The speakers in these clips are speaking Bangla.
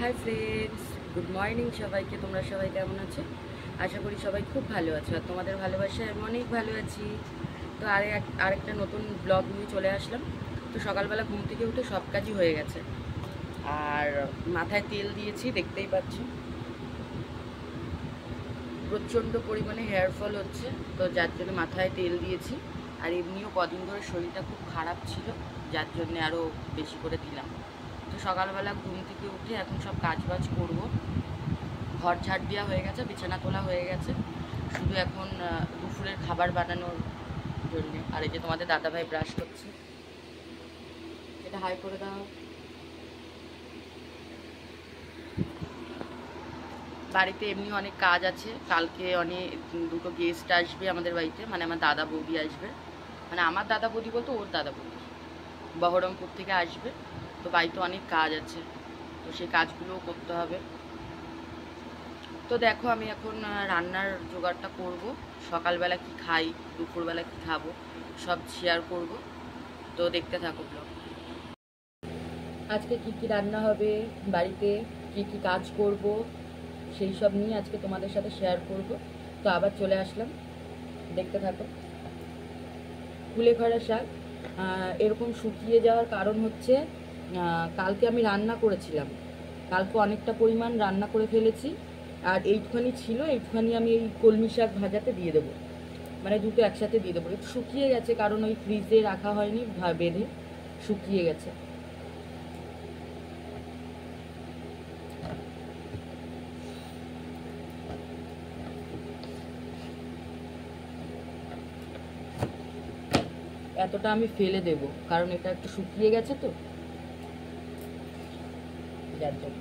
হাই ফ্রেন্ডস, গুড মর্নিং সবাইকে। তোমরা সবাই কেমন আছো? আশা করি সবাই খুব ভালো আছো, আর তোমাদের ভালোবাসায় আমি অনেক ভালো আছি। তো আরেকটা নতুন ব্লগ নিয়ে চলে আসলাম। তো সকালবেলা ঘুম থেকে উঠে সব কাজই হয়ে গেছে, আর মাথায় তেল দিয়েছি, দেখতেই পাচ্ছ প্রচণ্ড পরিমাণে হেয়ার ফল হচ্ছে, তো যার জন্য মাথায় তেল দিয়েছি। আর এমনিও কদিন ধরে শরীরটা খুব খারাপ ছিল, যার জন্যে আরও বেশি করে দিলাম। তো সকালবেলা ঘুম থেকে উঠে এখন সব কাজবাজ করবো। ঘর ঝাড় দেওয়া হয়ে গেছে, বিছানা তোলা হয়ে গেছে, শুধু এখন দুপুরের খাবার বানানোর জন্যে। আর এই যে তোমাদের দাদাভাই ব্রাশ করছে, এটা হাই করে দাও। বাড়িতে এমনি অনেক কাজ আছে, কালকে দুটো গেস্ট আসবে আমাদের বাড়িতে, মানে আমার দাদা বৌদি আসবে, মানে আমার দাদা বৌদি বলতে ওর দাদা বৌদি বহরমপুর থেকে আসবে। তো বাড়িতে অনেক কাজ আছে, তো সেই কাজগুলোও করতে হবে। তো দেখো আমি এখন রান্নার জোগাড়টা করব। সকালবেলা কি খাই, দুপুরবেলা কি খাবো, সব শেয়ার করব। তো দেখতে থাকো ব্লগ। আজকে কি কি রান্না হবে, বাড়িতে কি কি কাজ করব, সেই সব নিয়ে আজকে তোমাদের সাথে শেয়ার করব। তো আবার চলে আসলাম, দেখতে থাকো। কুলেখাড়া শাক এরকম শুকিয়ে যাওয়ার কারণ হচ্ছে কালকে আমি রান্না করেছিলাম, কালকে অনেকটা পরিমাণ রান্না করে ফেলেছি। আর এইটুখানি ছিল, এইটুখানি আমি এই কলমি শাক ভাজাতে দিয়ে দেবো, মানে দুটো একসাথে দিয়ে দেবো। একটু শুকিয়ে গেছে কারণ ওই ফ্রিজে রাখা হয়নি, বেঁধে শুকিয়ে গেছে। এতটা আমি ফেলে দেব কারণ এটা একটু শুকিয়ে গেছে, তো যার জন্য।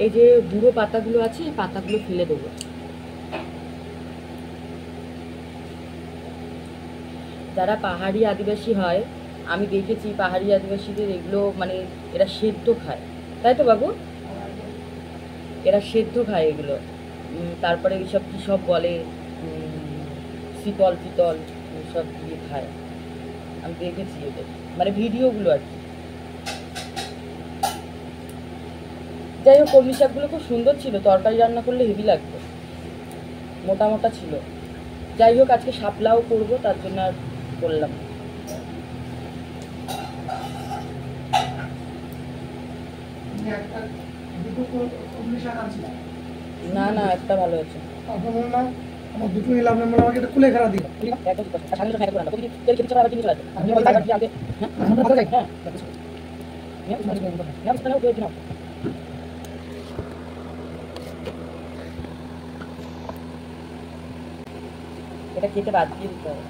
এই যে বুড়ো পাতাগুলো আছে, এই পাতাগুলো ফেলে দেবো। যারা পাহাড়ি আদিবাসী হয়, আমি দেখেছি পাহাড়ি আদিবাসীদের এগুলো মানে এরা সেদ্ধ খায়, তাই তো বাবু? এরা সেদ্ধ খায় এগুলো। তারপরে এইসব কী সব বলে, শীতল ফিতল সব দিয়ে খায়, আমি দেখেছি এদের মানে ভিডিওগুলো আর কি। যাই হোক, কলমি শাকগুলো খুব সুন্দর ছিল, তরকারি রান্না করলে হেভি লাগতো, মোটা মোটা ছিল। যাই হোক, আজকে শাপলাও করবো, তার জন্য আর করলাম না। না, একটা ভালো আছে। আমার দুটো নিলাম, আমাকে একটা কুলে খারাপ দিল। এটা খেতে বাদ দিয়ে দিতে হবে।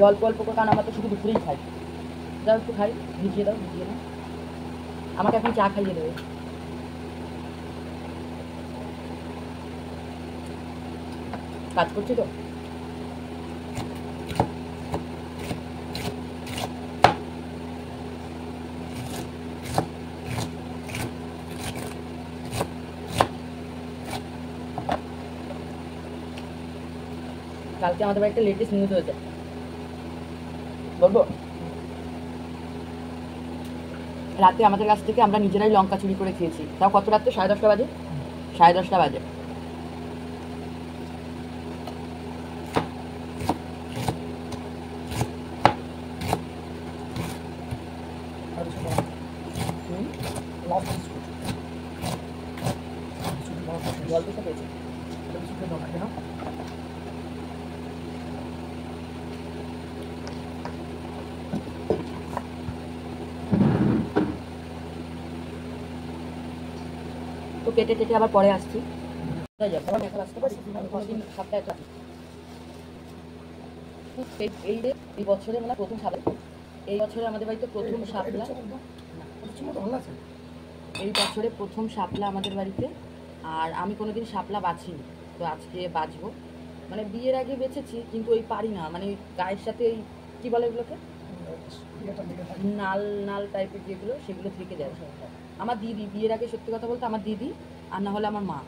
অল্প অল্প করে, কারণ আমরা তো শুধু দুপুরেই খাই। যাও একটু খাই, ভিজিয়ে দাও, ভিজিয়ে দাও। আমাকে এখন চা খাইয়ে দেবে। কাজ করছি তো। কালকে আমাদের বাড়িতে লেটেস্ট নিউজ হয়েছে, বলবো? রাতে আমাদের কাছ থেকে আমরা নিজেরাই লঙ্কা চুরি করে খেয়েছি। তাও কত রাত্রে? 10:30 বাজে, 10:30 বাজে। জল দিতে পেয়েছি। তো কেটে কেটে আবার পরে আসছি। আসতে পারি, কোনোদিন সপ্তাহে এই বছরে মানে প্রথম শাপলা, এই বছরে আমাদের বাড়িতে প্রথম শাপলা, এই বছরে প্রথম শাপলা আমাদের বাড়িতে। আর আমি কোনোদিন শাপলা বাছিনি, তো আজকে বাছবো। মানে বিয়ের আগে বেছেছি, কিন্তু ওই পারি না, মানে ওই গায়ের সাথে ওই কী বলে এগুলোকে, নাল নাল টাইপের যেগুলো, সেগুলো থেকে যায়। আমার দিদি বিয়ের আগে, সত্যি কথা বলতে আমার দিদি আর না হলে আমার মা,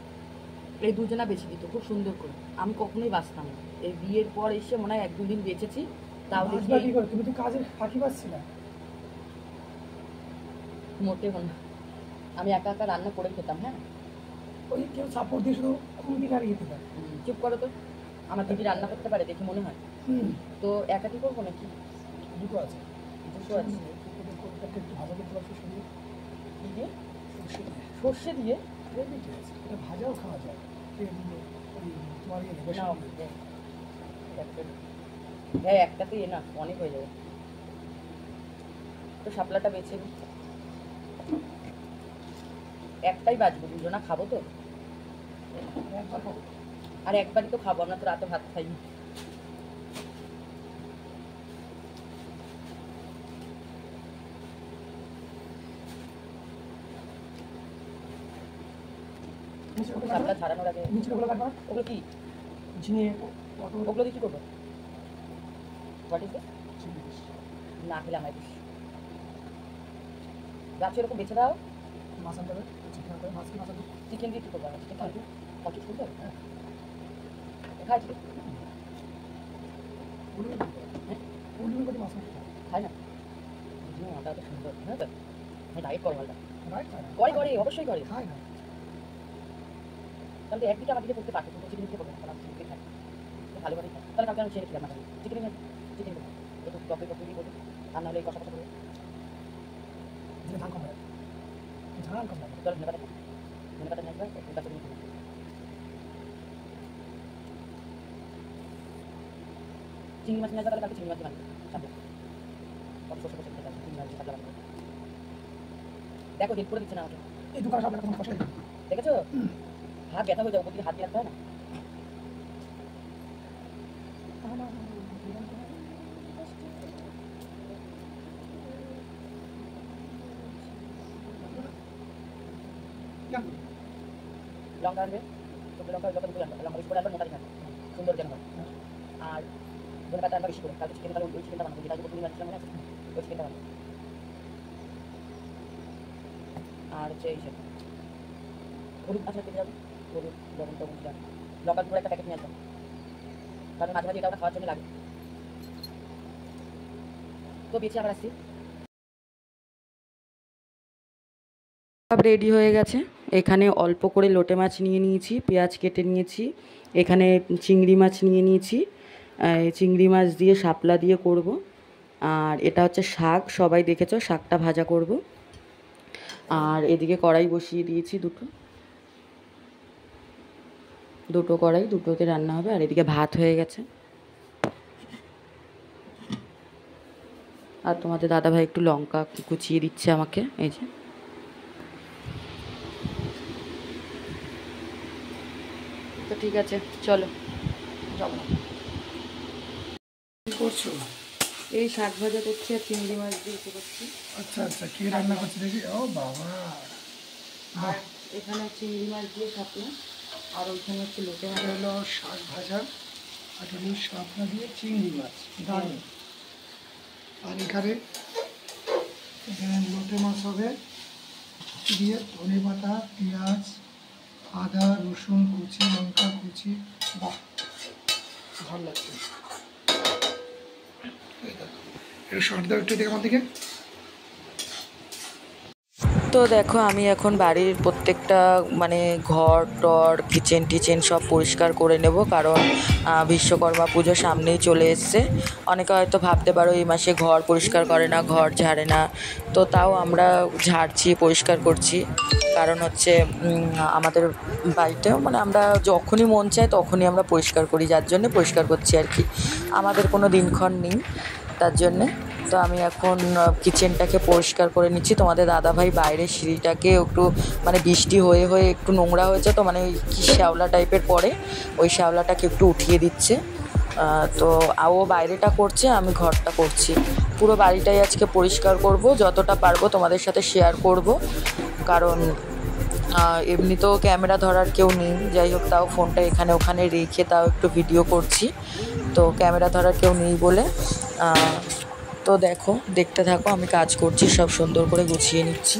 এই দুজনা বেছে দিত খুব সুন্দর করে। আমি কখনোই বাঁচতাম না। এই বিয়ের পর এসে মনে হয় 1-2 দিন বেঁচেছি, তাও দেখি তুমি তো কাজের ফাঁকি পাচ্ছি না। মোটেও না, আমি একা একা রান্না করে খেতাম। হ্যাঁ, ওই কেউ সাপোর্ট দিয়ে শুধু খুঁটি কাটিয়ে দিতে পারে। চুপ করো তো, আমার দিদি রান্না করতে পারে দেখে মনে হয়। তো একাটি করবো নাকি? দুটো আছে, দুটো আছে। একটু ভাজা করতে পারছো সরিয়ে দিয়ে সর্ষে দিয়ে এটা ভাজাও খাওয়া যায়। তোমার হ্যাঁ, একটাতে না অনেক হয়ে যাবে। তো শাপলাটা বেছে নিই, একটাই বাজবো, দুজনা খাবো তো। আর একবারই তো খাবো, আমরা তো রাতে ভাত খাইনি। শাপলা ছাড়ানোর আগে ওগুলো কি ঝিঙে, ওগুলো দিয়ে কি করবো? হোয়াট ইজ না খেলে আমায় দিস গাছ এরকম বেছে দাও। মাছান দেবে, চিকেন দিয়ে কি করবো? চিকেন খাবি? কত সুন্দর। হ্যাঁ, খাই চিকেন? খাই না, ওটা এত সুন্দর। হ্যাঁ তো ডায়েট করে মালটা, করে অবশ্যই করে। খাই না তাহলে একদিকে আমার দিকে করতে পারতো, কিন্তু চিকেন দিতে করবো না, কারণ চিকেন খাই ভালোভাবেই খাই। তাহলে কালকে আমি ছেড়ে খেলাম না, চিকেন চিকেন করবো একটু টপে টপে দিয়ে করবো, আর নাহলে এই কষা কষা করবো। চলো ধনে পাতা নিয়ে আসবে, গাছে নিয়ে খেলাম। চিংড়ি মাছ নিয়ে আসবে, তাহলে কালকে চিংড়ি মাছ দিয়ে বানাবো সামনে। কত সরষে কষে খেতে চিংড়ি মাছ দিয়ে সাপলা বানাবো। দেখো হেল্প করে দিচ্ছে না আমাকে, এই দোকান সামনে এখন কষাই দেখেছো? হাত ব্যথা হয়ে যাবে, ওপর দিকে হাত দিয়ে রাখতে হয় না। লঙ্কা আনবে, শুকনো লঙ্কা যত দুটো আনবে, লঙ্কা বেশি করে আনবে, মোটা দিন আনবে, সুন্দর যেন হয়। আর ধনে পাতা আনবে বেশি করে, কালকে চিকেন, তাহলে ওই চিকেনটা বানাবো, যেটা তুমি বানিয়েছিলাম মনে আছে, ওই চিকেনটা বানাবো। আর হচ্ছে এই হলুদ আচ্ছা কেটে যাবে, হলুদ লবণ টবণ দিলাম, লঙ্কা গুঁড়ো একটা প্যাকেট নিয়ে আসলাম, কারণ মাঝে মাঝে এটা ওটা খাওয়ার জন্য লাগে। তো বেঁচে আবার আসছি। সব রেডি হয়ে গেছে। এখানে অল্প করে লোটে মাছ নিয়ে নিয়েছি, পেঁয়াজ কেটে নিয়েছি, এখানে চিংড়ি মাছ নিয়ে নিয়েছি, চিংড়ি মাছ দিয়ে শাপলা দিয়ে করব। আর এটা হচ্ছে শাক, সবাই দেখেছো, শাকটা ভাজা করব। আর এদিকে কড়াই বসিয়ে দিয়েছি দুটো কড়াই, দুটোতে রান্না হবে। আর এদিকে ভাত হয়ে গেছে। আর তোমাদের দাদাভাই একটু লঙ্কা কুচিয়ে দিচ্ছে আমাকে, এই যে। তো ঠিক আছে, চলো যাবো। কি করছো? এই শাক ভাজা করছি আর চিংড়ি মাছ দিয়ে করছি। আচ্ছা আচ্ছা, কি রান্না করছি দেখি। ও বাবা, আর এখানে চিংড়ি মাছ দিয়ে শাপলা, আর ওইখানে হচ্ছে লোটে মাছ। হলো শাক ভাজা, আর হলো শাপলা দিয়ে চিংড়ি মাছ, দারুণ। আর এখানে লোটে মাছ হবে দিয়ে ধনে পাতা, পেঁয়াজ, আদা রসুন কুচি, লঙ্কা কুচি। বাহ, ভালো লাগছে। একটু শর্ট দাও একটু, দেখে আমার দিকে। তো দেখো, আমি এখন বাড়ির প্রত্যেকটা মানে ঘর টর কিচেন টিচেন সব পরিষ্কার করে নেব, কারণ বিশ্বকর্মা পুজো সামনেই চলে এসছে। অনেকে হয়তো ভাবতে পারো এই মাসে ঘর পরিষ্কার করে না, ঘর ঝাড়ে না, তো তাও আমরা ঝাড়ছি, পরিষ্কার করছি। কারণ হচ্ছে আমাদের বাড়িতেও মানে আমরা যখনই মন চায় তখনই আমরা পরিষ্কার করি, যার জন্যে পরিষ্কার করছি আর কি। আমাদের কোনো দিনক্ষণ নেই তার জন্যে। তো আমি এখন কিচেনটাকে পরিষ্কার করে নিচ্ছি। তোমাদের দাদাভাই বাইরের সিঁড়িটাকে একটু মানে বৃষ্টি হয়ে হয়ে একটু নোংরা হয়েছে, তো মানে ওই কি শ্যাওলা টাইপের পড়ে, ওই শ্যাওলাটাকে একটু উঠিয়ে দিচ্ছে। তো ও বাইরেটা করছে, আমি ঘরটা করছি। পুরো বাড়িটাই আজকে পরিষ্কার করব, যতটা পারবো তোমাদের সাথে শেয়ার করব, কারণ এমনি তো ক্যামেরা ধরার কেউ নেই। যাই হোক, তাও ফোনটা এখানে ওখানে রেখে তাও একটু ভিডিও করছি, তো ক্যামেরা ধরার কেউ নেই বলে। তো দেখো, দেখতে থাকো, আমি কাজ করছি, সব সুন্দর করে গুছিয়ে নিচ্ছি।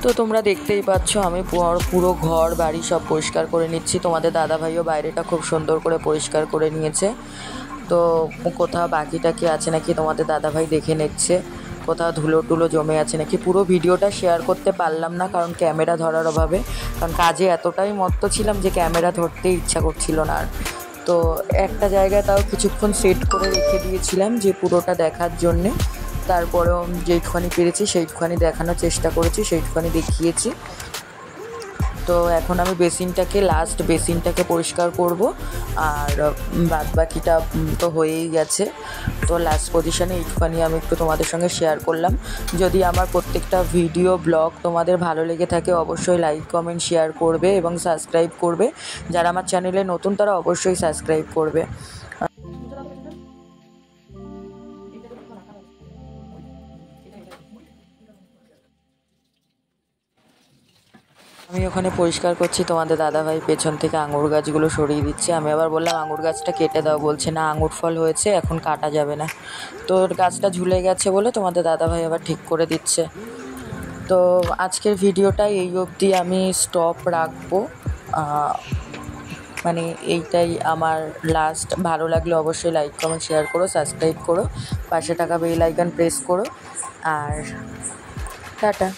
তো তোমরা দেখতেই পাচ্ছ, আমি পুরো ঘর বাড়ি সব পরিষ্কার করে নিচ্ছি। তোমাদের দাদাভাইও বাইরেটা খুব সুন্দর করে পরিষ্কার করে নিয়েছে। তো কোথাও বাকি টাকি আছে নাকি তোমাদের দাদাভাই দেখে নিচ্ছে, কোথাও ধুলো টুলো জমে আছে নাকি। পুরো ভিডিওটা শেয়ার করতে পারলাম না, কারণ ক্যামেরা ধরার অভাবে, কারণ কাজে এতটাই মত্ত ছিলাম যে ক্যামেরা ধরতে ইচ্ছা করছিল না আর। তো একটা জায়গায় তাও কিছুক্ষণ সেট করে রেখে দিয়েছিলাম যে পুরোটা দেখার জন্যে। তারপরেও যেইটুখানি পেরেছি সেইটুখানি দেখানোর চেষ্টা করেছি, সেইটুখানি দেখিয়েছি। তো এখন আমি লাস্ট বেসিনটাকে পরিষ্কার করব, আর বাদ বাকিটা তো হয়েই গেছে। তো লাস্ট পজিশনে এইটুখানি আমি একটু তোমাদের সঙ্গে শেয়ার করলাম। যদি আমার প্রত্যেকটা ভিডিও ব্লগ তোমাদের ভালো লেগে থাকে, অবশ্যই লাইক কমেন্ট শেয়ার করবে এবং সাবস্ক্রাইব করবে। যারা আমার চ্যানেলে নতুন তারা অবশ্যই সাবস্ক্রাইব করবে। আমি ওখানে পরিষ্কার করছি, তোমাদের দাদাভাই পেছন থেকে আঙুর গাছগুলো সরিয়ে দিচ্ছে। আমি আবার বললাম আঙুর গাছটা কেটে দাও, বলছে না আঙুর ফল হয়েছে, এখন কাটা যাবে না। তো গাছটা ঝুলে গেছে বলে তোমাদের দাদাভাই আবার ঠিক করে দিচ্ছে। তো আজকের ভিডিওটা এই অবধি আমি স্টপ রাখবো, মানে এইটাই আমার লাস্ট। ভালো লাগলে অবশ্যই লাইক কমেন্ট শেয়ার করো, সাবস্ক্রাইব করো, পাশে থাকা বেল আইকন প্রেস করো, আর টাটা।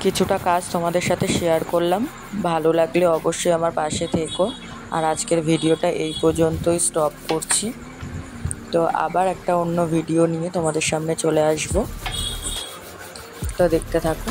কিছুটা কাজ তোমাদের সাথে শেয়ার করলাম। ভালো লাগলে অবশ্যই আমার পাশে থেকো। আর আজকের ভিডিওটা এই পর্যন্তই স্টপ করছি। তো আবার একটা অন্য ভিডিও নিয়ে তোমাদের সামনে চলে আসবো, তো দেখতে থাকো।